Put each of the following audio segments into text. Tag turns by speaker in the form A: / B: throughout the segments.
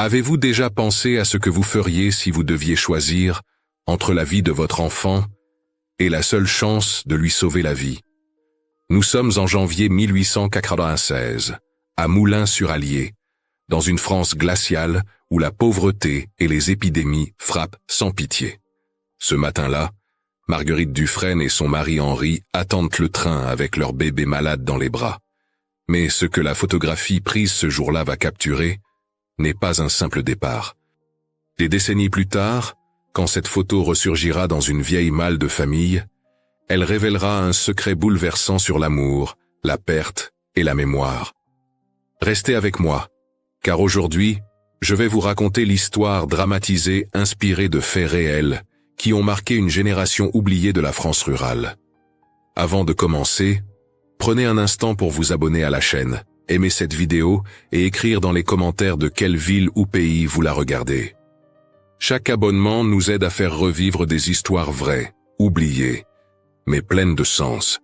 A: Avez-vous déjà pensé à ce que vous feriez si vous deviez choisir entre la vie de votre enfant et la seule chance de lui sauver la vie? Nous sommes en janvier 1896, à Moulins-sur-Allier, dans une France glaciale où la pauvreté et les épidémies frappent sans pitié. Ce matin-là, Marguerite Dufresne et son mari Henri attendent le train avec leur bébé malade dans les bras. Mais ce que la photographie prise ce jour-là va capturer n'est pas un simple départ. Des décennies plus tard, quand cette photo ressurgira dans une vieille malle de famille, elle révélera un secret bouleversant sur l'amour, la perte et la mémoire. Restez avec moi, car aujourd'hui, je vais vous raconter l'histoire dramatisée inspirée de faits réels qui ont marqué une génération oubliée de la France rurale. Avant de commencer, prenez un instant pour vous abonner à la chaîne, aimer cette vidéo et écrire dans les commentaires de quelle ville ou pays vous la regardez. Chaque abonnement nous aide à faire revivre des histoires vraies, oubliées, mais pleines de sens.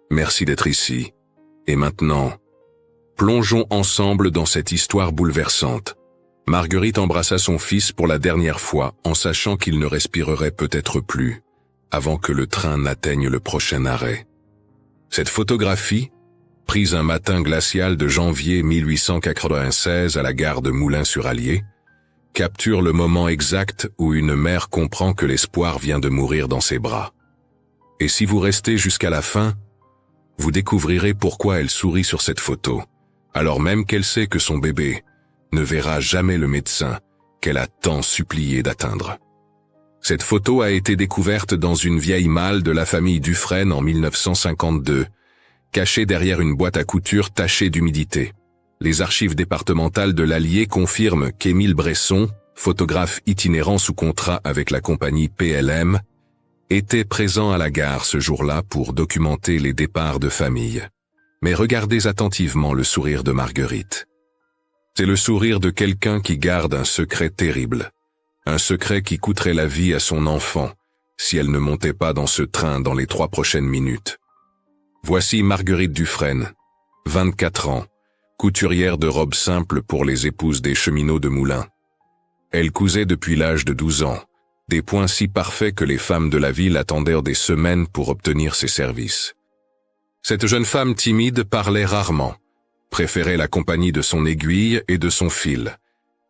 A: Merci d'être ici. Et maintenant, plongeons ensemble dans cette histoire bouleversante. Marguerite embrassa son fils pour la dernière fois en sachant qu'il ne respirerait peut-être plus avant que le train n'atteigne le prochain arrêt. Cette photographie, prise un matin glacial de janvier 1896 à la gare de Moulins-sur-Allier, capture le moment exact où une mère comprend que l'espoir vient de mourir dans ses bras. Et si vous restez jusqu'à la fin, vous découvrirez pourquoi elle sourit sur cette photo, alors même qu'elle sait que son bébé ne verra jamais le médecin qu'elle a tant supplié d'atteindre. Cette photo a été découverte dans une vieille malle de la famille Dufresne en 1952, cachée derrière une boîte à couture tachée d'humidité. Les archives départementales de l'Allier confirment qu'Émile Bresson, photographe itinérant sous contrat avec la compagnie PLM, était présent à la gare ce jour-là pour documenter les départs de famille. Mais regardez attentivement le sourire de Marguerite. C'est le sourire de quelqu'un qui garde un secret terrible. Un secret qui coûterait la vie à son enfant si elle ne montait pas dans ce train dans les 3 prochaines minutes. Voici Marguerite Dufresne, 24 ans, couturière de robes simples pour les épouses des cheminots de Moulins. Elle cousait depuis l'âge de 12 ans, des points si parfaits que les femmes de la ville attendirent des semaines pour obtenir ses services. Cette jeune femme timide parlait rarement, préférait la compagnie de son aiguille et de son fil,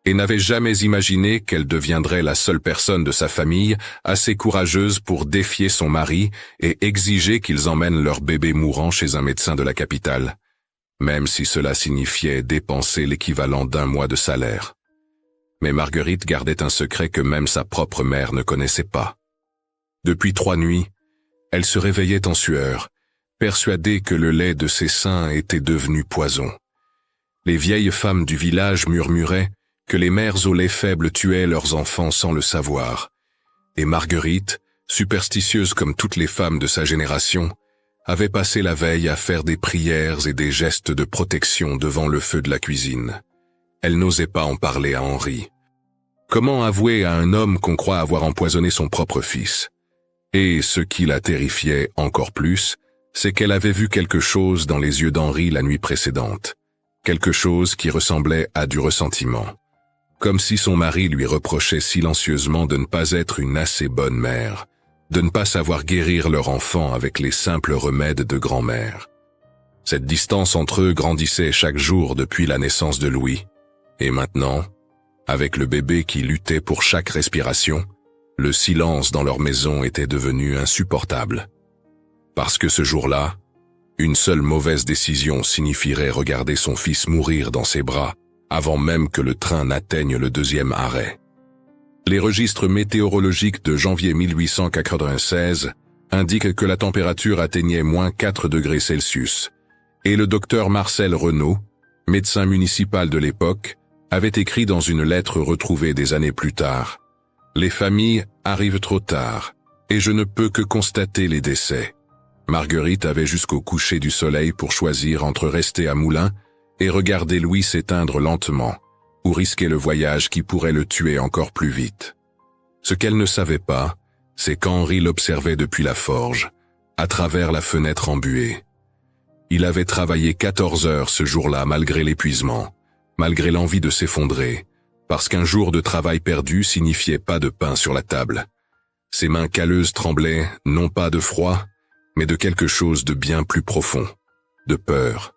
A: et n'avait jamais imaginé qu'elle deviendrait la seule personne de sa famille assez courageuse pour défier son mari et exiger qu'ils emmènent leur bébé mourant chez un médecin de la capitale, même si cela signifiait dépenser l'équivalent d'1 mois de salaire. Mais Marguerite gardait un secret que même sa propre mère ne connaissait pas. Depuis 3 nuits, elle se réveillait en sueur, persuadée que le lait de ses seins était devenu poison. Les vieilles femmes du village murmuraient que les mères au lait faible tuaient leurs enfants sans le savoir. Et Marguerite, superstitieuse comme toutes les femmes de sa génération, avait passé la veille à faire des prières et des gestes de protection devant le feu de la cuisine. Elle n'osait pas en parler à Henri. Comment avouer à un homme qu'on croit avoir empoisonné son propre fils? Et ce qui la terrifiait encore plus, c'est qu'elle avait vu quelque chose dans les yeux d'Henri la nuit précédente, quelque chose qui ressemblait à du ressentiment, comme si son mari lui reprochait silencieusement de ne pas être une assez bonne mère, de ne pas savoir guérir leur enfant avec les simples remèdes de grand-mère. Cette distance entre eux grandissait chaque jour depuis la naissance de Louis, et maintenant, avec le bébé qui luttait pour chaque respiration, le silence dans leur maison était devenu insupportable. Parce que ce jour-là, une seule mauvaise décision signifierait regarder son fils mourir dans ses bras avant même que le train n'atteigne le 2e arrêt. Les registres météorologiques de janvier 1896 indiquent que la température atteignait -4 degrés Celsius, et le docteur Marcel Renaud, médecin municipal de l'époque, avait écrit dans une lettre retrouvée des années plus tard « Les familles arrivent trop tard, et je ne peux que constater les décès. » Marguerite avait jusqu'au coucher du soleil pour choisir entre rester à Moulins et regarder Louis s'éteindre lentement, ou risquer le voyage qui pourrait le tuer encore plus vite. Ce qu'elle ne savait pas, c'est qu'Henri l'observait depuis la forge, à travers la fenêtre embuée. Il avait travaillé 14 heures ce jour-là malgré l'épuisement, malgré l'envie de s'effondrer, parce qu'un jour de travail perdu signifiait pas de pain sur la table. Ses mains calleuses tremblaient, non pas de froid, mais de quelque chose de bien plus profond, de peur,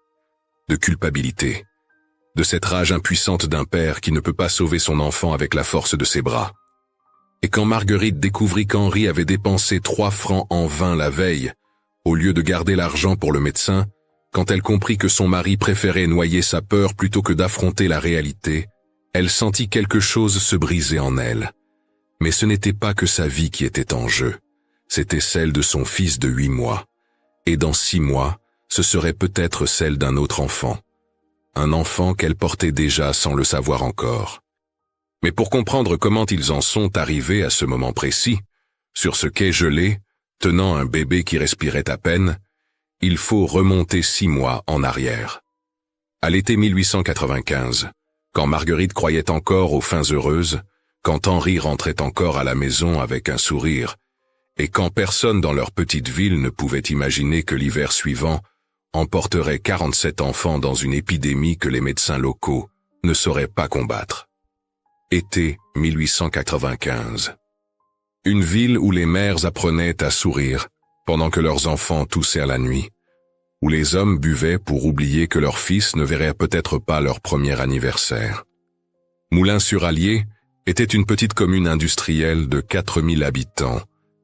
A: de culpabilité, de cette rage impuissante d'un père qui ne peut pas sauver son enfant avec la force de ses bras. Et quand Marguerite découvrit qu'Henri avait dépensé 3 francs en vain la veille, au lieu de garder l'argent pour le médecin, quand elle comprit que son mari préférait noyer sa peur plutôt que d'affronter la réalité, elle sentit quelque chose se briser en elle. Mais ce n'était pas que sa vie qui était en jeu, c'était celle de son fils de 8 mois. Et dans 6 mois, ce serait peut-être celle d'un autre enfant. Un enfant qu'elle portait déjà sans le savoir encore. Mais pour comprendre comment ils en sont arrivés à ce moment précis, sur ce quai gelé, tenant un bébé qui respirait à peine, il faut remonter 6 mois en arrière. À l'été 1895, quand Marguerite croyait encore aux fins heureuses, quand Henri rentrait encore à la maison avec un sourire, et quand personne dans leur petite ville ne pouvait imaginer que l'hiver suivant emporterait 47 enfants dans une épidémie que les médecins locaux ne sauraient pas combattre. Été 1895. Une ville où les mères apprenaient à sourire pendant que leurs enfants toussaient à la nuit, où les hommes buvaient pour oublier que leurs fils ne verraient peut-être pas leur premier anniversaire. Moulins-sur-Allier était une petite commune industrielle de 4000 habitants,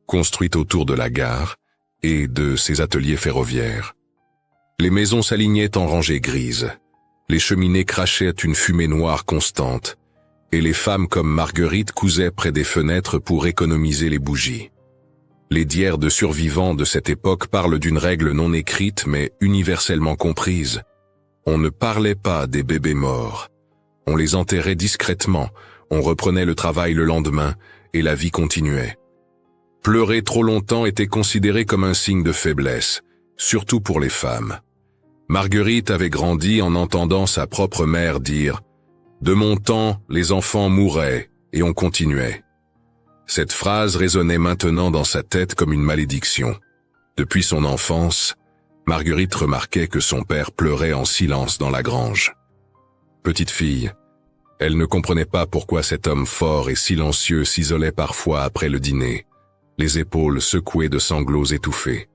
A: construite autour de la gare et de ses ateliers ferroviaires. Les maisons s'alignaient en rangées grises, les cheminées crachaient une fumée noire constante, et les femmes comme Marguerite cousaient près des fenêtres pour économiser les bougies. Les diaires de survivants de cette époque parlent d'une règle non écrite mais universellement comprise. On ne parlait pas des bébés morts. On les enterrait discrètement, on reprenait le travail le lendemain, et la vie continuait. Pleurer trop longtemps était considéré comme un signe de faiblesse, surtout pour les femmes. Marguerite avait grandi en entendant sa propre mère dire « De mon temps, les enfants mouraient, et on continuait ». Cette phrase résonnait maintenant dans sa tête comme une malédiction. Depuis son enfance, Marguerite remarquait que son père pleurait en silence dans la grange. Petite fille, elle ne comprenait pas pourquoi cet homme fort et silencieux s'isolait parfois après le dîner, les épaules secouées de sanglots étouffés.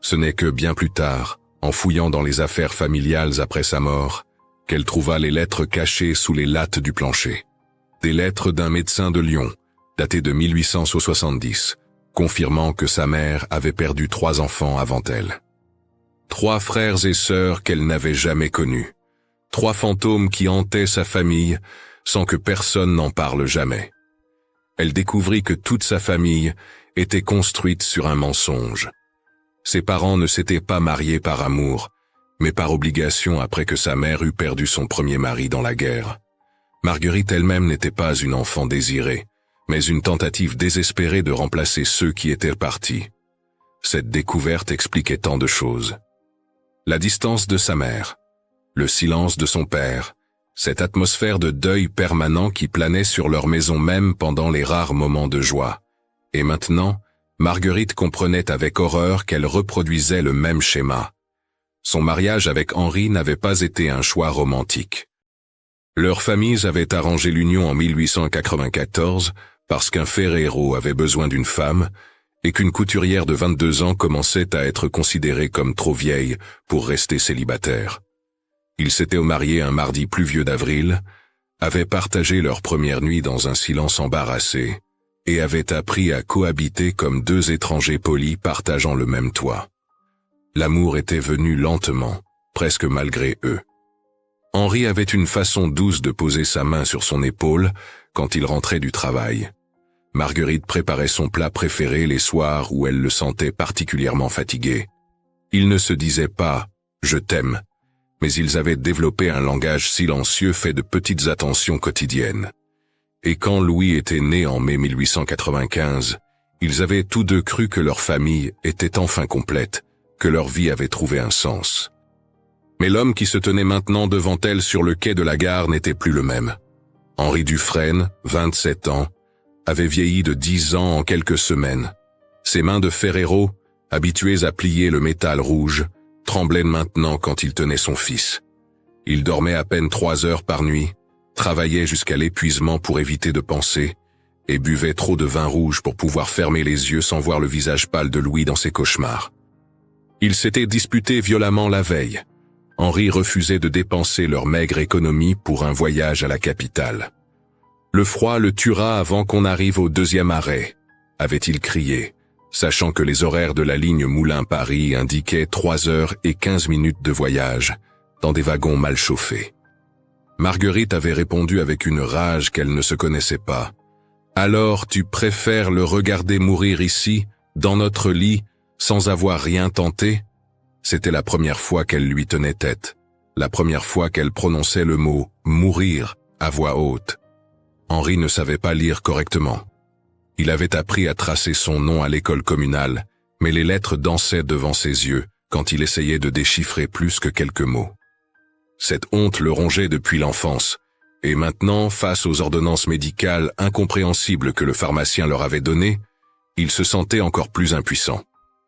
A: Ce n'est que bien plus tard, en fouillant dans les affaires familiales après sa mort, qu'elle trouva les lettres cachées sous les lattes du plancher. Des lettres d'un médecin de Lyon, datées de 1870, confirmant que sa mère avait perdu 3 enfants avant elle. 3 frères et sœurs qu'elle n'avait jamais connus. 3 fantômes qui hantaient sa famille sans que personne n'en parle jamais. Elle découvrit que toute sa famille était construite sur un mensonge. Ses parents ne s'étaient pas mariés par amour, mais par obligation après que sa mère eut perdu son premier mari dans la guerre. Marguerite elle-même n'était pas une enfant désirée, mais une tentative désespérée de remplacer ceux qui étaient partis. Cette découverte expliquait tant de choses. La distance de sa mère, le silence de son père, cette atmosphère de deuil permanent qui planait sur leur maison même pendant les rares moments de joie. Et maintenant, Marguerite comprenait avec horreur qu'elle reproduisait le même schéma. Son mariage avec Henri n'avait pas été un choix romantique. Leurs familles avaient arrangé l'union en 1894 parce qu'un ferrero avait besoin d'une femme et qu'une couturière de 22 ans commençait à être considérée comme trop vieille pour rester célibataire. Ils s'étaient mariés un mardi pluvieux d'avril, avaient partagé leur première nuit dans un silence embarrassé et avaient appris à cohabiter comme 2 étrangers polis partageant le même toit. L'amour était venu lentement, presque malgré eux. Henri avait une façon douce de poser sa main sur son épaule quand il rentrait du travail. Marguerite préparait son plat préféré les soirs où elle le sentait particulièrement fatigué. Ils ne se disaient pas « je t'aime », mais ils avaient développé un langage silencieux fait de petites attentions quotidiennes. Et quand Louis était né en mai 1895, ils avaient tous 2 cru que leur famille était enfin complète, que leur vie avait trouvé un sens. Mais l'homme qui se tenait maintenant devant elle sur le quai de la gare n'était plus le même. Henri Dufresne, 27 ans, avait vieilli de 10 ans en quelques semaines. Ses mains de ferrero, habituées à plier le métal rouge, tremblaient maintenant quand il tenait son fils. Il dormait à peine 3 heures par nuit, travaillait jusqu'à l'épuisement pour éviter de penser, et buvait trop de vin rouge pour pouvoir fermer les yeux sans voir le visage pâle de Louis dans ses cauchemars. Ils s'étaient disputés violemment la veille. Henri refusait de dépenser leur maigre économie pour un voyage à la capitale. Le froid le tuera avant qu'on arrive au deuxième arrêt, avait-il crié, sachant que les horaires de la ligne Moulins-Paris indiquaient 3h15 de voyage, dans des wagons mal chauffés. Marguerite avait répondu avec une rage qu'elle ne se connaissait pas. « Alors tu préfères le regarder mourir ici, dans notre lit, sans avoir rien tenté ?» C'était la première fois qu'elle lui tenait tête, la première fois qu'elle prononçait le mot « mourir » à voix haute. Henri ne savait pas lire correctement. Il avait appris à tracer son nom à l'école communale, mais les lettres dansaient devant ses yeux quand il essayait de déchiffrer plus que quelques mots. Cette honte le rongeait depuis l'enfance, et maintenant, face aux ordonnances médicales incompréhensibles que le pharmacien leur avait données, il se sentait encore plus impuissant.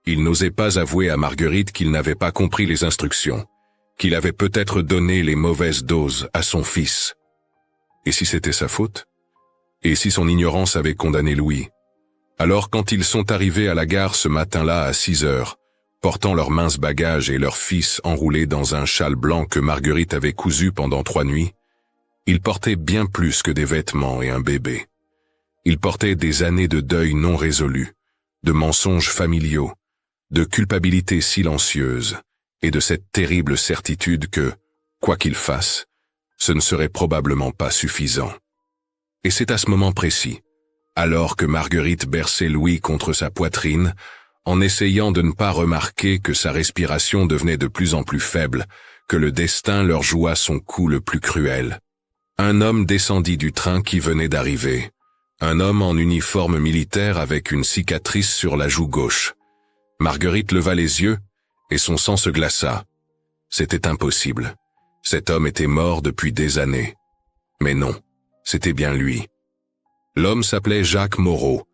A: Il n'osait pas avouer à Marguerite qu'il n'avait pas compris les instructions, qu'il avait peut-être donné les mauvaises doses à son fils. Et si c'était sa faute? Et si son ignorance avait condamné Louis? Alors quand ils sont arrivés à la gare ce matin-là à 6h, portant leurs minces bagages et leur fils enroulé dans un châle blanc que Marguerite avait cousu pendant 3 nuits, ils portaient bien plus que des vêtements et un bébé. Ils portaient des années de deuil non résolu, de mensonges familiaux, de culpabilité silencieuse et de cette terrible certitude que, quoi qu'ils fassent, ce ne serait probablement pas suffisant. Et c'est à ce moment précis, alors que Marguerite berçait Louis contre sa poitrine, en essayant de ne pas remarquer que sa respiration devenait de plus en plus faible, que le destin leur joua son coup le plus cruel. Un homme descendit du train qui venait d'arriver, un homme en uniforme militaire avec une cicatrice sur la joue gauche. Marguerite leva les yeux, et son sang se glaça. C'était impossible. Cet homme était mort depuis des années. Mais non, c'était bien lui. L'homme s'appelait Jacques Moreau,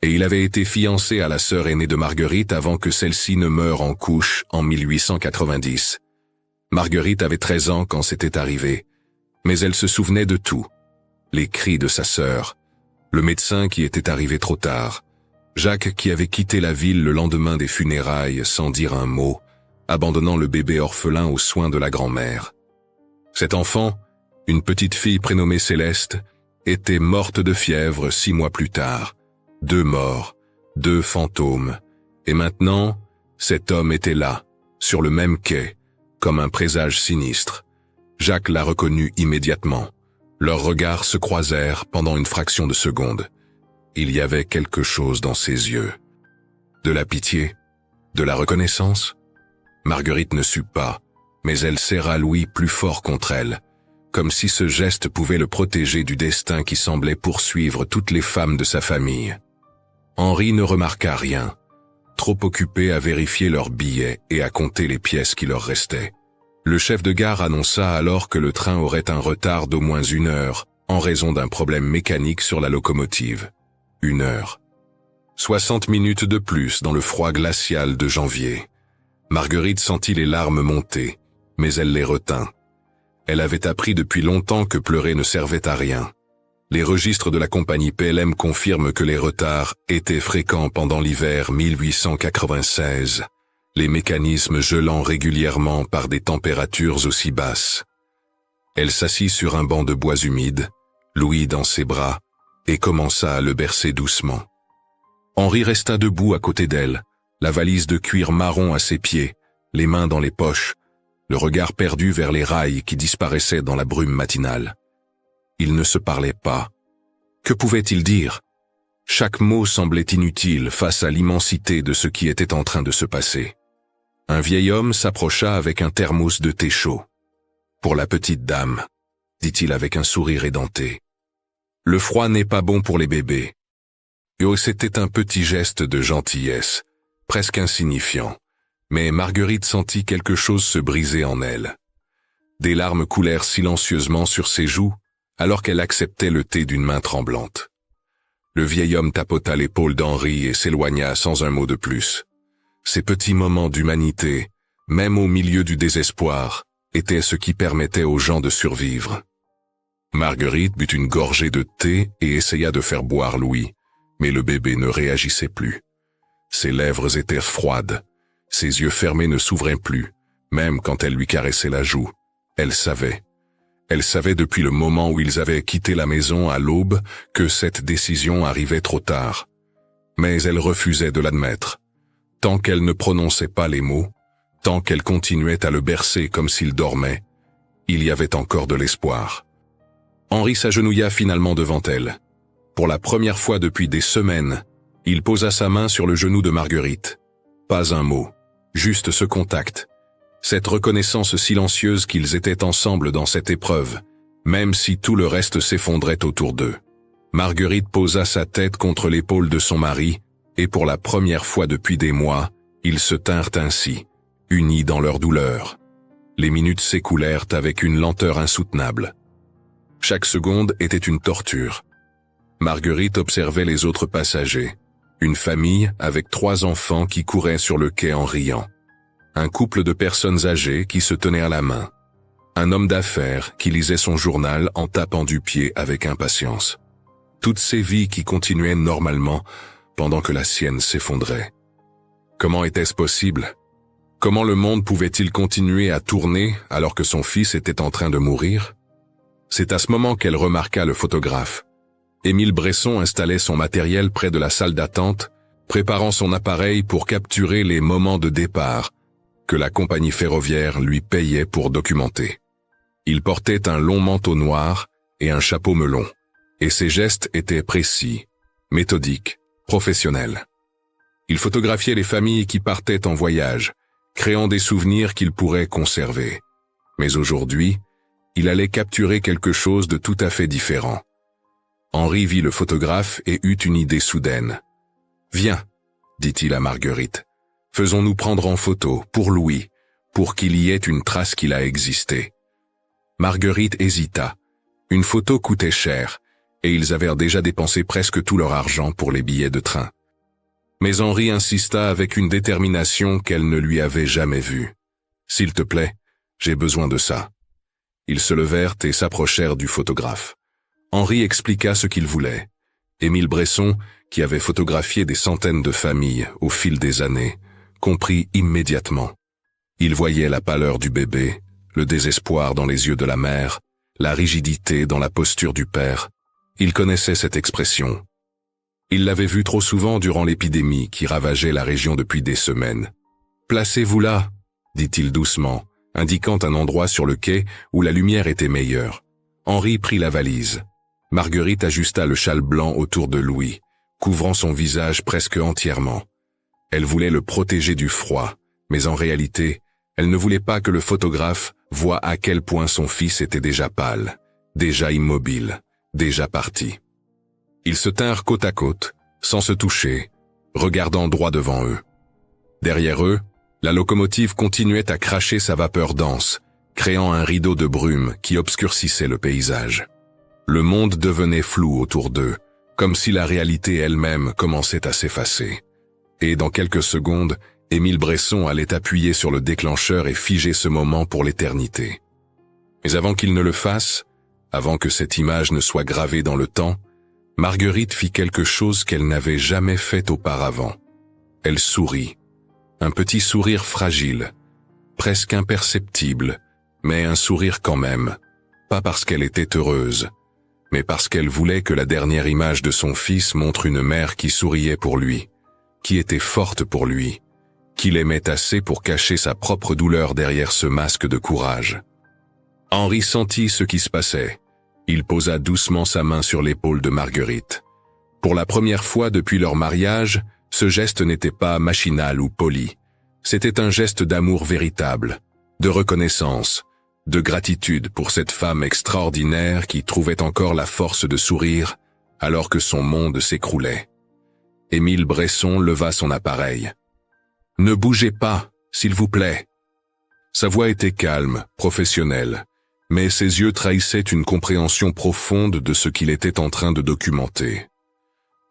A: et il avait été fiancé à la sœur aînée de Marguerite avant que celle-ci ne meure en couche en 1890. Marguerite avait 13 ans quand c'était arrivé, mais elle se souvenait de tout. Les cris de sa sœur, le médecin qui était arrivé trop tard, Jacques qui avait quitté la ville le lendemain des funérailles sans dire un mot, abandonnant le bébé orphelin aux soins de la grand-mère. Cet enfant, une petite fille prénommée Céleste, était morte de fièvre 6 mois plus tard. 2 morts, 2 fantômes, et maintenant, cet homme était là, sur le même quai, comme un présage sinistre. Jacques l'a reconnu immédiatement. Leurs regards se croisèrent pendant une fraction de seconde. Il y avait quelque chose dans ses yeux. De la pitié? De la reconnaissance? Marguerite ne sut pas, mais elle serra Louis plus fort contre elle, comme si ce geste pouvait le protéger du destin qui semblait poursuivre toutes les femmes de sa famille. Henri ne remarqua rien, trop occupé à vérifier leurs billets et à compter les pièces qui leur restaient. Le chef de gare annonça alors que le train aurait un retard d'au moins 1 heure, en raison d'un problème mécanique sur la locomotive. 1 heure. 60 minutes de plus dans le froid glacial de janvier. Marguerite sentit les larmes monter, mais elle les retint. Elle avait appris depuis longtemps que pleurer ne servait à rien. Les registres de la compagnie PLM confirment que les retards étaient fréquents pendant l'hiver 1896, les mécanismes gelant régulièrement par des températures aussi basses. Elle s'assit sur un banc de bois humide, Louis dans ses bras, et commença à le bercer doucement. Henri resta debout à côté d'elle, la valise de cuir marron à ses pieds, les mains dans les poches, le regard perdu vers les rails qui disparaissaient dans la brume matinale. Ils ne se parlaient pas. Que pouvaient-ils dire? Chaque mot semblait inutile face à l'immensité de ce qui était en train de se passer. Un vieil homme s'approcha avec un thermos de thé chaud. « Pour la petite dame », dit-il avec un sourire édenté. « Le froid n'est pas bon pour les bébés. » Et c'était un petit geste de gentillesse, presque insignifiant, mais Marguerite sentit quelque chose se briser en elle. Des larmes coulèrent silencieusement sur ses joues, alors qu'elle acceptait le thé d'une main tremblante. Le vieil homme tapota l'épaule d'Henri et s'éloigna sans un mot de plus. Ces petits moments d'humanité, même au milieu du désespoir, étaient ce qui permettait aux gens de survivre. Marguerite but une gorgée de thé et essaya de faire boire Louis, mais le bébé ne réagissait plus. Ses lèvres étaient froides, ses yeux fermés ne s'ouvraient plus, même quand elle lui caressait la joue. Elle savait. Elle savait depuis le moment où ils avaient quitté la maison à l'aube que cette décision arrivait trop tard. Mais elle refusait de l'admettre. Tant qu'elle ne prononçait pas les mots, tant qu'elle continuait à le bercer comme s'il dormait, il y avait encore de l'espoir. Henri s'agenouilla finalement devant elle. Pour la première fois depuis des semaines, il posa sa main sur le genou de Marguerite. Pas un mot, juste ce contact. Cette reconnaissance silencieuse qu'ils étaient ensemble dans cette épreuve, même si tout le reste s'effondrait autour d'eux. Marguerite posa sa tête contre l'épaule de son mari, et pour la première fois depuis des mois, ils se tinrent ainsi, unis dans leur douleur. Les minutes s'écoulèrent avec une lenteur insoutenable. Chaque seconde était une torture. Marguerite observait les autres passagers, une famille avec 3 enfants qui couraient sur le quai en riant. Un couple de personnes âgées qui se tenaient à la main. Un homme d'affaires qui lisait son journal en tapant du pied avec impatience. Toutes ces vies qui continuaient normalement pendant que la sienne s'effondrait. Comment était-ce possible? Comment le monde pouvait-il continuer à tourner alors que son fils était en train de mourir? C'est à ce moment qu'elle remarqua le photographe. Émile Bresson installait son matériel près de la salle d'attente, préparant son appareil pour capturer les moments de départ que la compagnie ferroviaire lui payait pour documenter. Il portait un long manteau noir et un chapeau melon, et ses gestes étaient précis, méthodiques, professionnels. Il photographiait les familles qui partaient en voyage, créant des souvenirs qu'il pourrait conserver. Mais aujourd'hui, il allait capturer quelque chose de tout à fait différent. Henri vit le photographe et eut une idée soudaine. « Viens, dit-il à Marguerite. Faisons-nous prendre en photo, pour Louis, pour qu'il y ait une trace qu'il a existé. » Marguerite hésita. Une photo coûtait cher, et ils avaient déjà dépensé presque tout leur argent pour les billets de train. Mais Henri insista avec une détermination qu'elle ne lui avait jamais vue. « S'il te plaît, j'ai besoin de ça. » Ils se levèrent et s'approchèrent du photographe. Henri expliqua ce qu'il voulait. Émile Bresson, qui avait photographié des centaines de familles au fil des années, comprit immédiatement. Il voyait la pâleur du bébé, le désespoir dans les yeux de la mère, la rigidité dans la posture du père. Il connaissait cette expression. Il l'avait vue trop souvent durant l'épidémie qui ravageait la région depuis des semaines. « Placez-vous là, » dit-il doucement, indiquant un endroit sur le quai où la lumière était meilleure. Henri prit la valise. Marguerite ajusta le châle blanc autour de Louis, couvrant son visage presque entièrement. Elle voulait le protéger du froid, mais en réalité, elle ne voulait pas que le photographe voie à quel point son fils était déjà pâle, déjà immobile, déjà parti. Ils se tinrent côte à côte, sans se toucher, regardant droit devant eux. Derrière eux, la locomotive continuait à cracher sa vapeur dense, créant un rideau de brume qui obscurcissait le paysage. Le monde devenait flou autour d'eux, comme si la réalité elle-même commençait à s'effacer. Et dans quelques secondes, Émile Bresson allait appuyer sur le déclencheur et figer ce moment pour l'éternité. Mais avant qu'il ne le fasse, avant que cette image ne soit gravée dans le temps, Marguerite fit quelque chose qu'elle n'avait jamais fait auparavant. Elle sourit. Un petit sourire fragile, presque imperceptible, mais un sourire quand même, pas parce qu'elle était heureuse, mais parce qu'elle voulait que la dernière image de son fils montre une mère qui souriait pour lui, qui était forte pour lui, qui l'aimait assez pour cacher sa propre douleur derrière ce masque de courage. Henri sentit ce qui se passait. Il posa doucement sa main sur l'épaule de Marguerite. Pour la première fois depuis leur mariage, ce geste n'était pas machinal ou poli. C'était un geste d'amour véritable, de reconnaissance, de gratitude pour cette femme extraordinaire qui trouvait encore la force de sourire alors que son monde s'écroulait. Émile Bresson leva son appareil. « Ne bougez pas, s'il vous plaît. » Sa voix était calme, professionnelle, mais ses yeux trahissaient une compréhension profonde de ce qu'il était en train de documenter.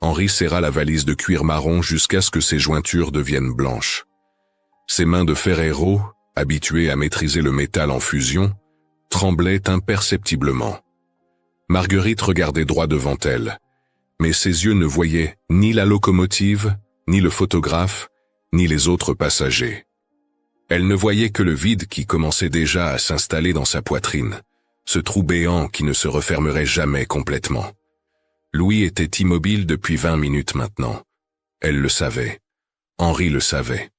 A: Henri serra la valise de cuir marron jusqu'à ce que ses jointures deviennent blanches. Ses mains de ferrero, habituées à maîtriser le métal en fusion, tremblaient imperceptiblement. Marguerite regardait droit devant elle, mais ses yeux ne voyaient ni la locomotive, ni le photographe, ni les autres passagers. Elle ne voyait que le vide qui commençait déjà à s'installer dans sa poitrine, ce trou béant qui ne se refermerait jamais complètement. Louis était immobile depuis 20 minutes maintenant. Elle le savait. Henri le savait.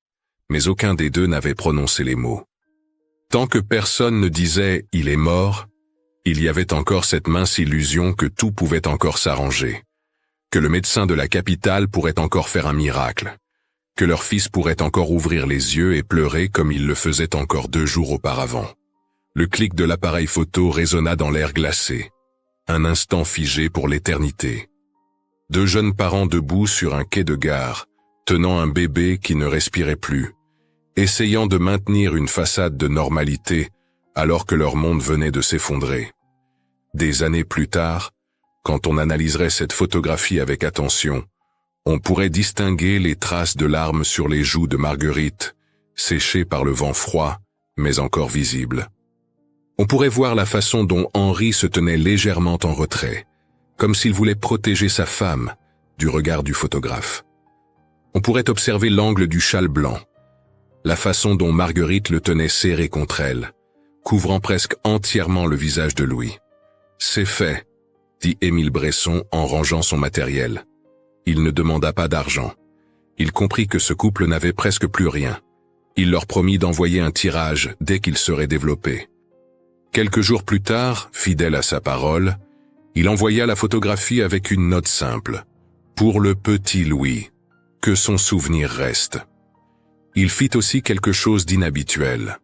A: Mais aucun des deux n'avait prononcé les mots. Tant que personne ne disait « il est mort », il y avait encore cette mince illusion que tout pouvait encore s'arranger, que le médecin de la capitale pourrait encore faire un miracle, que leur fils pourrait encore ouvrir les yeux et pleurer comme il le faisait encore 2 jours auparavant. Le clic de l'appareil photo résonna dans l'air glacé, un instant figé pour l'éternité. 2 jeunes parents debout sur un quai de gare, tenant un bébé qui ne respirait plus, essayant de maintenir une façade de normalité alors que leur monde venait de s'effondrer. Des années plus tard, quand on analyserait cette photographie avec attention, on pourrait distinguer les traces de larmes sur les joues de Marguerite, séchées par le vent froid, mais encore visibles. On pourrait voir la façon dont Henri se tenait légèrement en retrait, comme s'il voulait protéger sa femme du regard du photographe. On pourrait observer l'angle du châle blanc, la façon dont Marguerite le tenait serré contre elle, couvrant presque entièrement le visage de Louis. « C'est fait », dit Émile Bresson en rangeant son matériel. Il ne demanda pas d'argent. Il comprit que ce couple n'avait presque plus rien. Il leur promit d'envoyer un tirage dès qu'il serait développé. Quelques jours plus tard, fidèle à sa parole, il envoya la photographie avec une note simple. « Pour le petit Louis, que son souvenir reste ». Il fit aussi quelque chose d'inhabituel.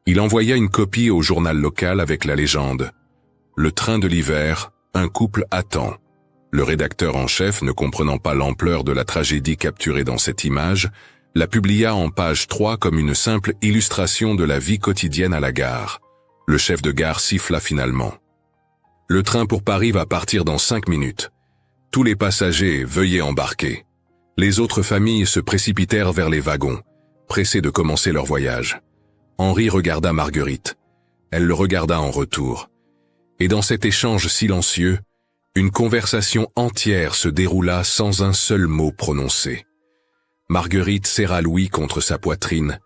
A: Il envoya une copie au journal local avec la légende « Le train de l'hiver, un couple attend ». Le rédacteur en chef, ne comprenant pas l'ampleur de la tragédie capturée dans cette image, la publia en page 3 comme une simple illustration de la vie quotidienne à la gare. Le chef de gare siffla finalement. « Le train pour Paris va partir dans 5 minutes. Tous les passagers, veuillez embarquer. » Les autres familles se précipitèrent vers les wagons, pressées de commencer leur voyage. Henri regarda Marguerite. Elle le regarda en retour. Et dans cet échange silencieux, une conversation entière se déroula sans un seul mot prononcé. Marguerite serra Louis contre sa poitrine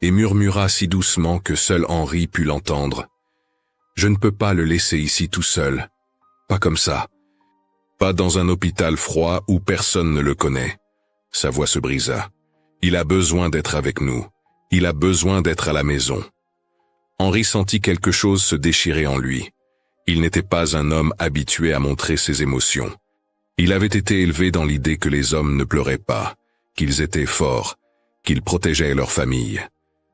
A: et murmura si doucement que seul Henri put l'entendre. « Je ne peux pas le laisser ici tout seul. Pas comme ça. Pas dans un hôpital froid où personne ne le connaît. » Sa voix se brisa. « Il a besoin d'être avec nous. Il a besoin d'être à la maison. » Henri sentit quelque chose se déchirer en lui. Il n'était pas un homme habitué à montrer ses émotions. Il avait été élevé dans l'idée que les hommes ne pleuraient pas, qu'ils étaient forts, qu'ils protégeaient leur famille.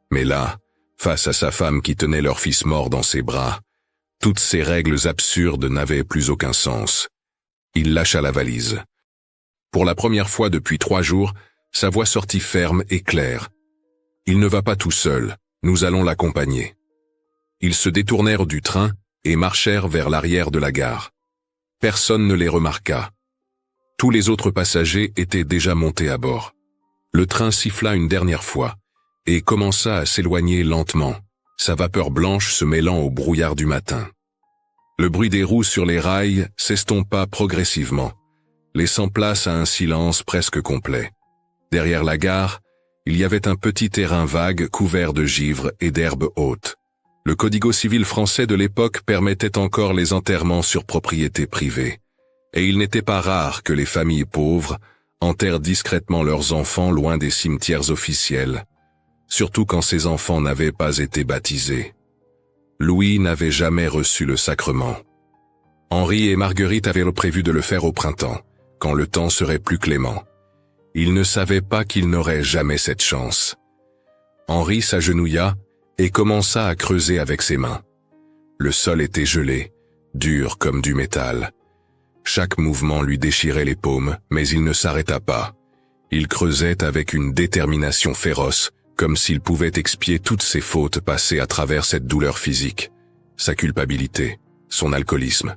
A: Mais là, face à sa femme qui tenait leur fils mort dans ses bras, toutes ces règles absurdes n'avaient plus aucun sens. Il lâcha la valise. Pour la première fois depuis 3 jours, sa voix sortit ferme et claire. « Il ne va pas tout seul, nous allons l'accompagner. » Ils se détournèrent du train et marchèrent vers l'arrière de la gare. Personne ne les remarqua. Tous les autres passagers étaient déjà montés à bord. Le train siffla une dernière fois et commença à s'éloigner lentement, sa vapeur blanche se mêlant au brouillard du matin. Le bruit des roues sur les rails s'estompa progressivement, laissant place à un silence presque complet. Derrière la gare, il y avait un petit terrain vague couvert de givre et d'herbes hautes. Le codigo civil français de l'époque permettait encore les enterrements sur propriété privée, et il n'était pas rare que les familles pauvres enterrent discrètement leurs enfants loin des cimetières officiels, surtout quand ces enfants n'avaient pas été baptisés. Louis n'avait jamais reçu le sacrement. Henri et Marguerite avaient prévu de le faire au printemps, quand le temps serait plus clément. Ils ne savaient pas qu'ils n'auraient jamais cette chance. Henri s'agenouilla et commença à creuser avec ses mains. Le sol était gelé, dur comme du métal. Chaque mouvement lui déchirait les paumes, mais il ne s'arrêta pas. Il creusait avec une détermination féroce, comme s'il pouvait expier toutes ses fautes passées à travers cette douleur physique, sa culpabilité, son alcoolisme,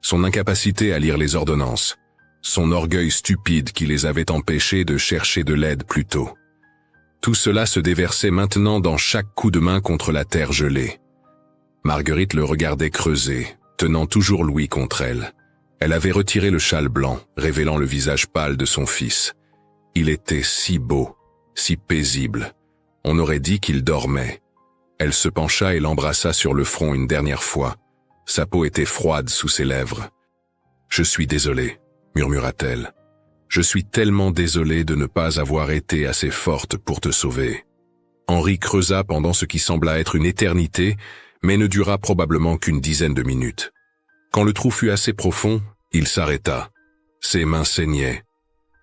A: son incapacité à lire les ordonnances, son orgueil stupide qui les avait empêchés de chercher de l'aide plus tôt. Tout cela se déversait maintenant dans chaque coup de main contre la terre gelée. Marguerite le regardait creuser, tenant toujours Louis contre elle. Elle avait retiré le châle blanc, révélant le visage pâle de son fils. Il était si beau, si paisible. On aurait dit qu'il dormait. Elle se pencha et l'embrassa sur le front une dernière fois. Sa peau était froide sous ses lèvres. « Je suis désolée », murmura-t-elle. « Je suis tellement désolée de ne pas avoir été assez forte pour te sauver. » Henri creusa pendant ce qui sembla être une éternité, mais ne dura probablement qu'une dizaine de minutes. Quand le trou fut assez profond, il s'arrêta. Ses mains saignaient.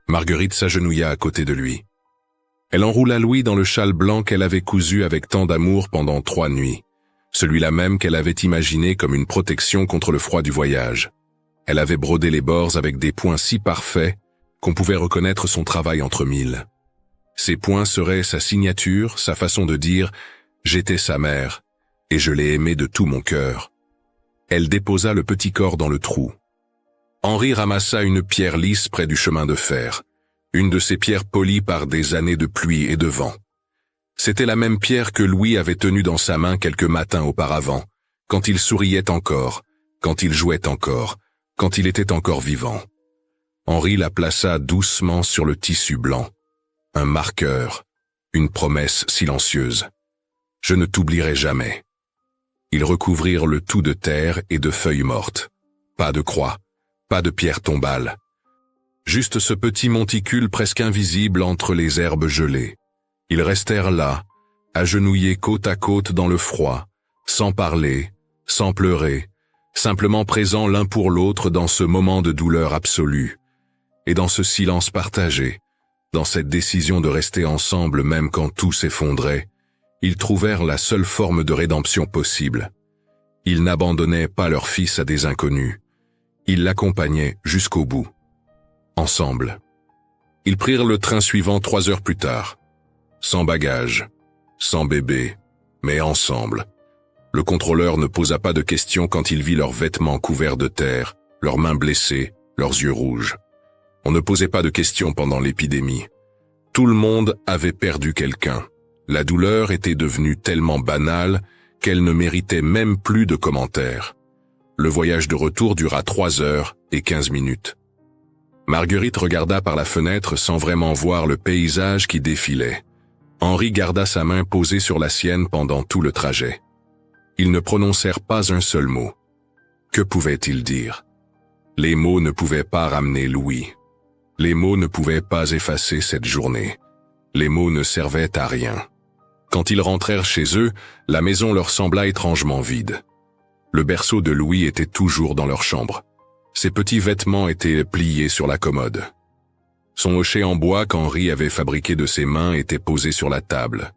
A: Marguerite s'agenouilla à côté de lui. Elle enroula Louis dans le châle blanc qu'elle avait cousu avec tant d'amour pendant 3 nuits, celui-là même qu'elle avait imaginé comme une protection contre le froid du voyage. Elle avait brodé les bords avec des points si parfaits qu'on pouvait reconnaître son travail entre mille. Ces points seraient sa signature, sa façon de dire « J'étais sa mère, et je l'ai aimée de tout mon cœur ». Elle déposa le petit corps dans le trou. Henri ramassa une pierre lisse près du chemin de fer, une de ces pierres polies par des années de pluie et de vent. C'était la même pierre que Louis avait tenue dans sa main quelques matins auparavant, quand il souriait encore, quand il jouait encore, quand il était encore vivant. Henri la plaça doucement sur le tissu blanc. Un marqueur, une promesse silencieuse. « Je ne t'oublierai jamais ». Ils recouvrirent le tout de terre et de feuilles mortes. Pas de croix, pas de pierre tombale. Juste ce petit monticule presque invisible entre les herbes gelées. Ils restèrent là, agenouillés côte à côte dans le froid, sans parler, sans pleurer, simplement présents l'un pour l'autre dans ce moment de douleur absolue, et dans ce silence partagé, dans cette décision de rester ensemble même quand tout s'effondrait. Ils trouvèrent la seule forme de rédemption possible. Ils n'abandonnaient pas leur fils à des inconnus. Ils l'accompagnaient jusqu'au bout. Ensemble. Ils prirent le train suivant 3 heures plus tard. Sans bagages, sans bébé, mais ensemble. Le contrôleur ne posa pas de questions quand il vit leurs vêtements couverts de terre, leurs mains blessées, leurs yeux rouges. On ne posait pas de questions pendant l'épidémie. Tout le monde avait perdu quelqu'un. La douleur était devenue tellement banale qu'elle ne méritait même plus de commentaires. Le voyage de retour dura 3 heures et 15 minutes. Marguerite regarda par la fenêtre sans vraiment voir le paysage qui défilait. Henri garda sa main posée sur la sienne pendant tout le trajet. Ils ne prononcèrent pas un seul mot. Que pouvaient-ils dire? Les mots ne pouvaient pas ramener Louis. Les mots ne pouvaient pas effacer cette journée. Les mots ne servaient à rien. Quand ils rentrèrent chez eux, la maison leur sembla étrangement vide. Le berceau de Louis était toujours dans leur chambre. Ses petits vêtements étaient pliés sur la commode. Son hochet en bois qu'Henri avait fabriqué de ses mains était posé sur la table.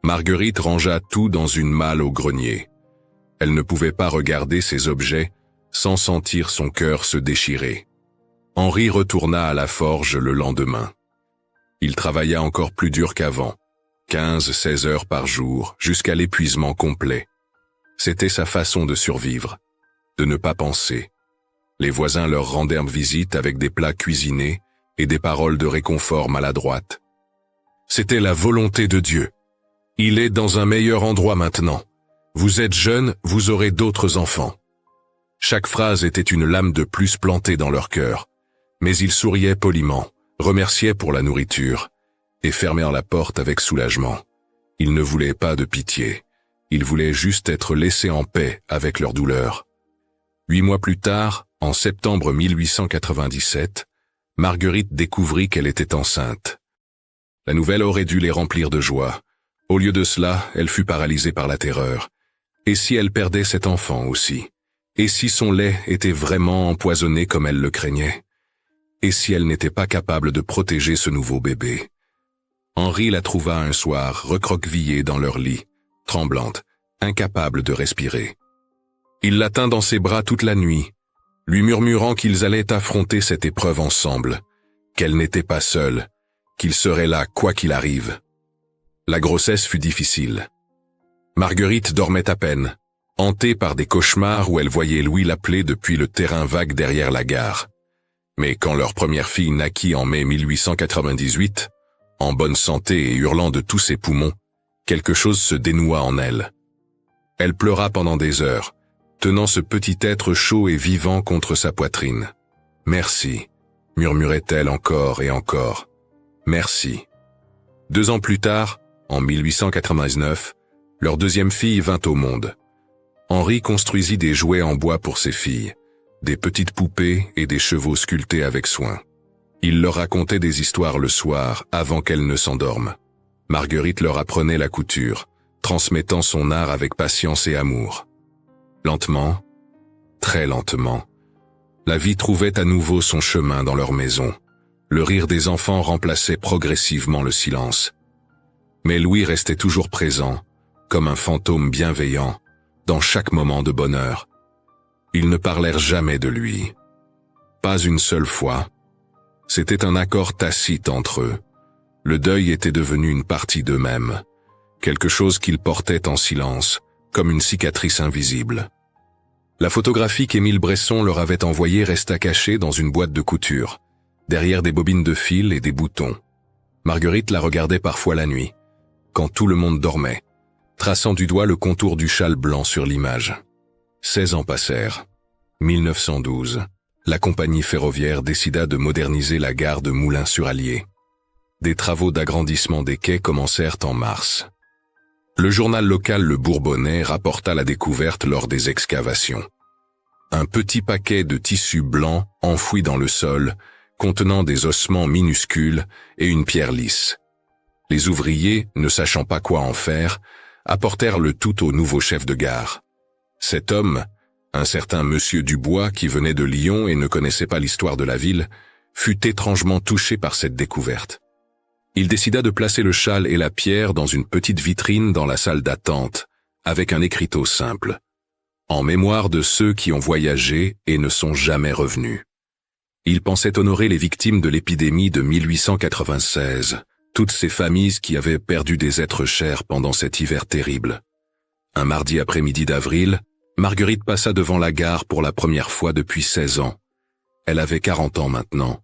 A: Marguerite rangea tout dans une malle au grenier. Elle ne pouvait pas regarder ces objets sans sentir son cœur se déchirer. Henri retourna à la forge le lendemain. Il travailla encore plus dur qu'avant. 15-16 heures par jour, jusqu'à l'épuisement complet. C'était sa façon de survivre, de ne pas penser. Les voisins leur rendèrent visite avec des plats cuisinés et des paroles de réconfort maladroites. C'était la volonté de Dieu. Il est dans un meilleur endroit maintenant. Vous êtes jeunes, vous aurez d'autres enfants. Chaque phrase était une lame de plus plantée dans leur cœur, mais ils souriaient poliment, remerciaient pour la nourriture, et fermèrent la porte avec soulagement. Ils ne voulaient pas de pitié. Ils voulaient juste être laissés en paix avec leur douleur. 8 mois plus tard, en septembre 1897, Marguerite découvrit qu'elle était enceinte. La nouvelle aurait dû les remplir de joie. Au lieu de cela, elle fut paralysée par la terreur. Et si elle perdait cet enfant aussi? Et si son lait était vraiment empoisonné comme elle le craignait? Et si elle n'était pas capable de protéger ce nouveau bébé? Henri la trouva un soir recroquevillée dans leur lit, tremblante, incapable de respirer. Il la tint dans ses bras toute la nuit, lui murmurant qu'ils allaient affronter cette épreuve ensemble, qu'elle n'était pas seule, qu'il serait là quoi qu'il arrive. La grossesse fut difficile. Marguerite dormait à peine, hantée par des cauchemars où elle voyait Louis l'appeler depuis le terrain vague derrière la gare. Mais quand leur première fille naquit en mai 1898, en bonne santé et hurlant de tous ses poumons, quelque chose se dénoua en elle. Elle pleura pendant des heures, tenant ce petit être chaud et vivant contre sa poitrine. « Merci », murmurait-elle encore et encore. « Merci. » 2 ans plus tard, en 1899, leur deuxième fille vint au monde. Henri construisit des jouets en bois pour ses filles, des petites poupées et des chevaux sculptés avec soin. Il leur racontait des histoires le soir, avant qu'elles ne s'endorment. Marguerite leur apprenait la couture, transmettant son art avec patience et amour. Lentement, très lentement, la vie trouvait à nouveau son chemin dans leur maison. Le rire des enfants remplaçait progressivement le silence. Mais Louis restait toujours présent, comme un fantôme bienveillant, dans chaque moment de bonheur. Ils ne parlèrent jamais de lui. Pas une seule fois. C'était un accord tacite entre eux. Le deuil était devenu une partie d'eux-mêmes, quelque chose qu'ils portaient en silence, comme une cicatrice invisible. La photographie qu'Émile Bresson leur avait envoyée resta cachée dans une boîte de couture, derrière des bobines de fil et des boutons. Marguerite la regardait parfois la nuit, quand tout le monde dormait, traçant du doigt le contour du châle blanc sur l'image. 16 ans passèrent. 1912. La compagnie ferroviaire décida de moderniser la gare de Moulins-sur-Allier. Des travaux d'agrandissement des quais commencèrent en mars. Le journal local Le Bourbonnais rapporta la découverte lors des excavations. Un petit paquet de tissu blanc enfoui dans le sol, contenant des ossements minuscules et une pierre lisse. Les ouvriers, ne sachant pas quoi en faire, apportèrent le tout au nouveau chef de gare. Cet homme, un certain monsieur Dubois qui venait de Lyon et ne connaissait pas l'histoire de la ville, fut étrangement touché par cette découverte. Il décida de placer le châle et la pierre dans une petite vitrine dans la salle d'attente, avec un écriteau simple. En mémoire de ceux qui ont voyagé et ne sont jamais revenus. Il pensait honorer les victimes de l'épidémie de 1896, toutes ces familles qui avaient perdu des êtres chers pendant cet hiver terrible. Un mardi après-midi d'avril, Marguerite passa devant la gare pour la première fois depuis 16 ans. Elle avait 40 ans maintenant.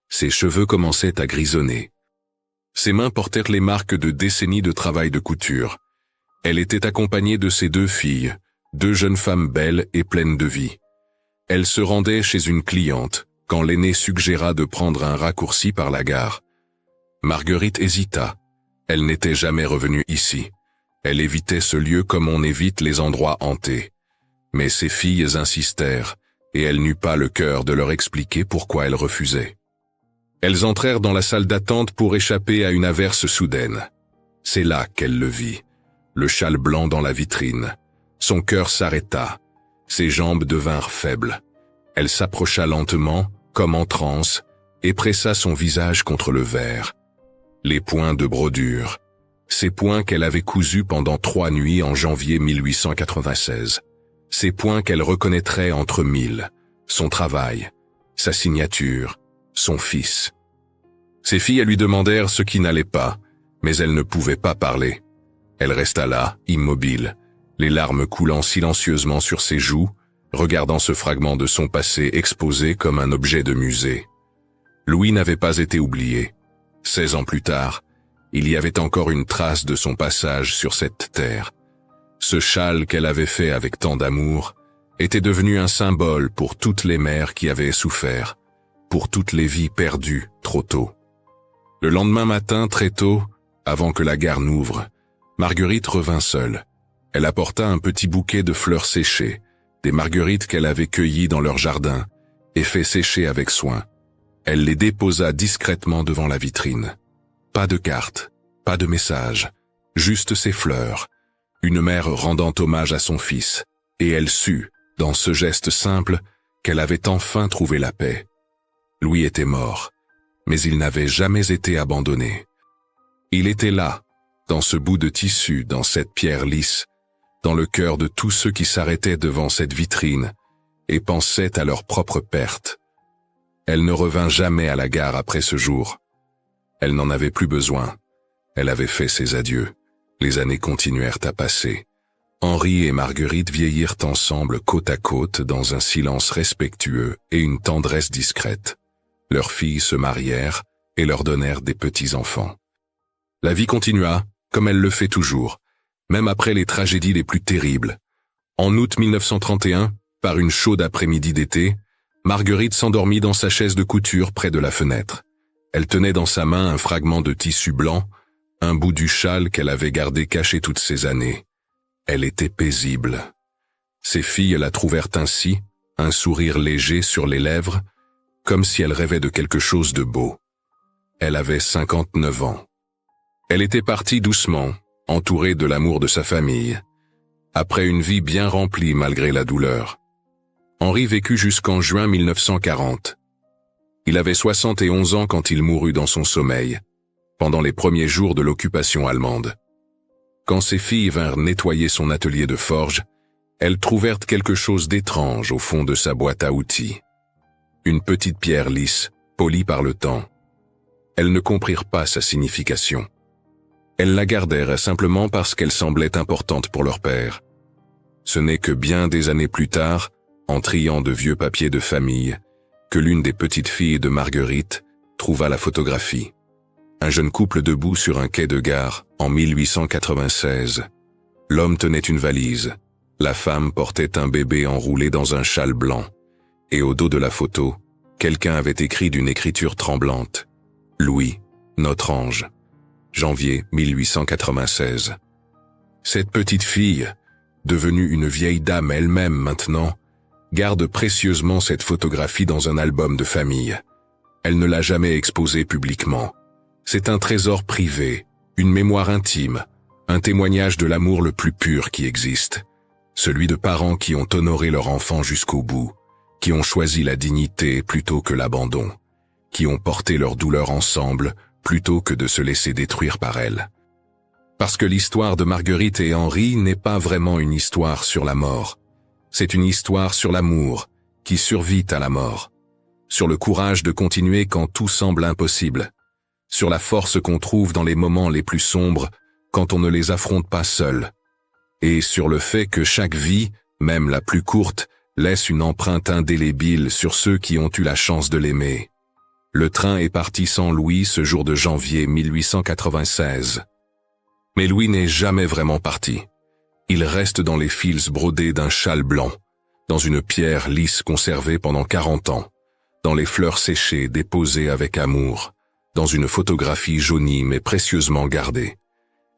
A: Ses cheveux commençaient à grisonner. Ses mains portèrent les marques de décennies de travail de couture. Elle était accompagnée de ses 2 filles, 2 jeunes femmes belles et pleines de vie. Elle se rendait chez une cliente, quand l'aînée suggéra de prendre un raccourci par la gare. Marguerite hésita. Elle n'était jamais revenue ici. Elle évitait ce lieu comme on évite les endroits hantés. Mais ses filles insistèrent, et elle n'eut pas le cœur de leur expliquer pourquoi elle refusait. Elles entrèrent dans la salle d'attente pour échapper à une averse soudaine. C'est là qu'elle le vit, le châle blanc dans la vitrine. Son cœur s'arrêta, ses jambes devinrent faibles. Elle s'approcha lentement, comme en transe, et pressa son visage contre le verre. Les points de brodure, ces points qu'elle avait cousus pendant 3 nuits en janvier 1896. Ces points qu'elle reconnaîtrait entre 1000, son travail, sa signature, son fils. Ses filles lui demandèrent ce qui n'allait pas, mais elle ne pouvait pas parler. Elle resta là, immobile, les larmes coulant silencieusement sur ses joues, regardant ce fragment de son passé exposé comme un objet de musée. Louis n'avait pas été oublié. 16 ans plus tard, il y avait encore une trace de son passage sur cette terre. Ce châle qu'elle avait fait avec tant d'amour était devenu un symbole pour toutes les mères qui avaient souffert, pour toutes les vies perdues trop tôt. Le lendemain matin, très tôt, avant que la gare n'ouvre, Marguerite revint seule. Elle apporta un petit bouquet de fleurs séchées, des marguerites qu'elle avait cueillies dans leur jardin, et fait sécher avec soin. Elle les déposa discrètement devant la vitrine. Pas de carte, pas de message, juste ces fleurs, une mère rendant hommage à son fils, et elle sut, dans ce geste simple, qu'elle avait enfin trouvé la paix. Louis était mort, mais il n'avait jamais été abandonné. Il était là, dans ce bout de tissu, dans cette pierre lisse, dans le cœur de tous ceux qui s'arrêtaient devant cette vitrine et pensaient à leur propre perte. Elle ne revint jamais à la gare après ce jour. Elle n'en avait plus besoin. Elle avait fait ses adieux. Les années continuèrent à passer. Henri et Marguerite vieillirent ensemble côte à côte dans un silence respectueux et une tendresse discrète. Leurs filles se marièrent et leur donnèrent des petits-enfants. La vie continua, comme elle le fait toujours, même après les tragédies les plus terribles. En août 1931, par une chaude après-midi d'été, Marguerite s'endormit dans sa chaise de couture près de la fenêtre. Elle tenait dans sa main un fragment de tissu blanc, un bout du châle qu'elle avait gardé caché toutes ces années. Elle était paisible. Ses filles la trouvèrent ainsi, un sourire léger sur les lèvres, comme si elle rêvait de quelque chose de beau. Elle avait 59 ans. Elle était partie doucement, entourée de l'amour de sa famille, après une vie bien remplie malgré la douleur. Henri vécut jusqu'en juin 1940. Il avait 71 ans quand il mourut dans son sommeil, pendant les premiers jours de l'occupation allemande. Quand ses filles vinrent nettoyer son atelier de forge, elles trouvèrent quelque chose d'étrange au fond de sa boîte à outils. Une petite pierre lisse, polie par le temps. Elles ne comprirent pas sa signification. Elles la gardèrent simplement parce qu'elle semblait importante pour leur père. Ce n'est que bien des années plus tard, en triant de vieux papiers de famille, que l'une des petites filles de Marguerite trouva la photographie. Un jeune couple debout sur un quai de gare en 1896. L'homme tenait une valise. La femme portait un bébé enroulé dans un châle blanc. Et au dos de la photo, quelqu'un avait écrit d'une écriture tremblante. « Louis, notre ange. Janvier 1896. » Cette petite fille, devenue une vieille dame elle-même maintenant, garde précieusement cette photographie dans un album de famille. Elle ne l'a jamais exposée publiquement. C'est un trésor privé, une mémoire intime, un témoignage de l'amour le plus pur qui existe. Celui de parents qui ont honoré leur enfant jusqu'au bout, qui ont choisi la dignité plutôt que l'abandon, qui ont porté leur douleur ensemble plutôt que de se laisser détruire par elle. Parce que l'histoire de Marguerite et Henri n'est pas vraiment une histoire sur la mort. C'est une histoire sur l'amour, qui survit à la mort. Sur le courage de continuer quand tout semble impossible. Sur la force qu'on trouve dans les moments les plus sombres, quand on ne les affronte pas seul. Et sur le fait que chaque vie, même la plus courte, laisse une empreinte indélébile sur ceux qui ont eu la chance de l'aimer. Le train est parti sans Louis ce jour de janvier 1896. Mais Louis n'est jamais vraiment parti. Il reste dans les fils brodés d'un châle blanc, dans une pierre lisse conservée pendant 40 ans, dans les fleurs séchées déposées avec amour, dans une photographie jaunie mais précieusement gardée,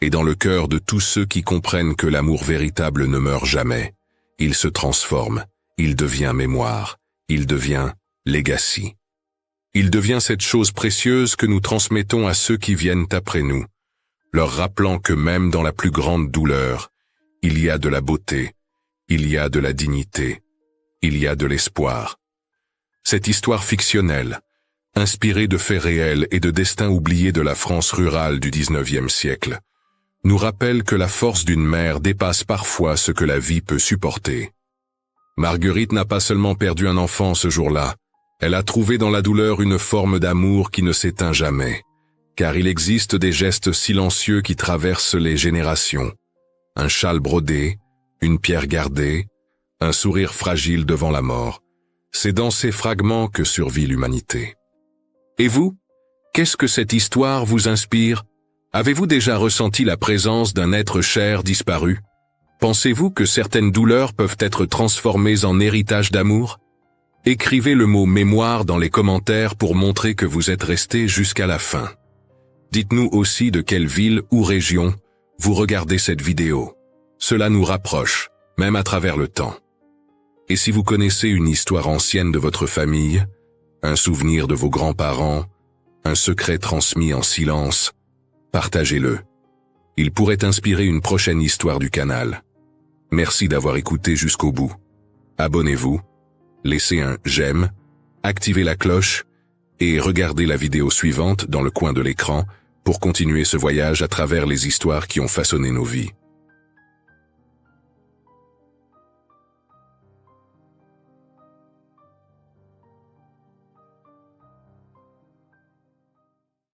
A: et dans le cœur de tous ceux qui comprennent que l'amour véritable ne meurt jamais. Il se transforme, il devient mémoire, il devient legacy. Il devient cette chose précieuse que nous transmettons à ceux qui viennent après nous, leur rappelant que même dans la plus grande douleur, il y a de la beauté, il y a de la dignité, il y a de l'espoir. Cette histoire fictionnelle, inspirée de faits réels et de destins oubliés de la France rurale du XIXe siècle, nous rappelle que la force d'une mère dépasse parfois ce que la vie peut supporter. Marguerite n'a pas seulement perdu un enfant ce jour-là, elle a trouvé dans la douleur une forme d'amour qui ne s'éteint jamais, car il existe des gestes silencieux qui traversent les générations. Un châle brodé, une pierre gardée, un sourire fragile devant la mort. C'est dans ces fragments que survit l'humanité. Et vous, qu'est-ce que cette histoire vous inspire? Avez-vous déjà ressenti la présence d'un être cher disparu? Pensez-vous que certaines douleurs peuvent être transformées en héritage d'amour? Écrivez le mot « mémoire » dans les commentaires pour montrer que vous êtes resté jusqu'à la fin. Dites-nous aussi de quelle ville ou région vous regardez cette vidéo. Cela nous rapproche, même à travers le temps. Et si vous connaissez une histoire ancienne de votre famille, un souvenir de vos grands-parents, un secret transmis en silence, partagez-le. Il pourrait inspirer une prochaine histoire du canal. Merci d'avoir écouté jusqu'au bout. Abonnez-vous, laissez un j'aime, activez la cloche et regardez la vidéo suivante dans le coin de l'écran pour continuer ce voyage à travers les histoires qui ont façonné nos vies.